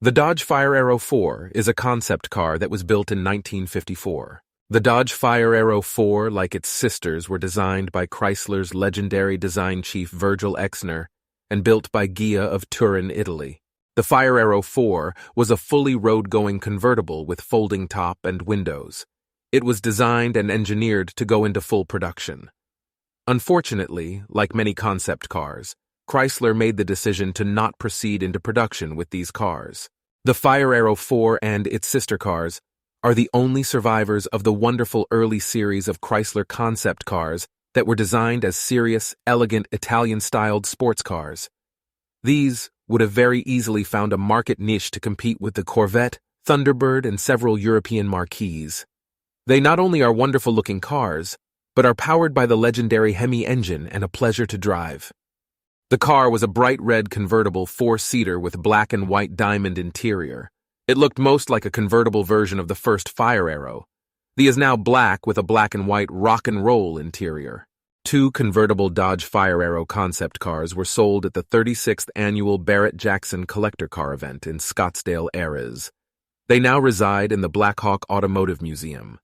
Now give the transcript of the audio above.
The Dodge FireArrow IV is a concept car that was built in 1954. The Dodge FireArrow IV, like its sisters, were designed by Chrysler's legendary design chief Virgil Exner and built by Ghia of Turin, Italy. The FireArrow IV was a fully road-going convertible with folding top and windows. It was designed and engineered to go into full production. Unfortunately, like many concept cars, Chrysler made the decision to not proceed into production with these cars. The FireArrow IV and its sister cars are the only survivors of the wonderful early series of Chrysler concept cars that were designed as serious, elegant, Italian-styled sports cars. These would have very easily found a market niche to compete with the Corvette, Thunderbird, and several European marques. They not only are wonderful-looking cars, but are powered by the legendary Hemi engine and a pleasure to drive. The car was a bright red convertible four-seater with black and white diamond interior. It looked most like a convertible version of the first FireArrow. The is now black with a black and white rock and roll interior. 2 convertible Dodge FireArrow concept cars were sold at the 36th annual Barrett-Jackson Collector Car event in Scottsdale, Arizona. They now reside in the Blackhawk Automotive Museum.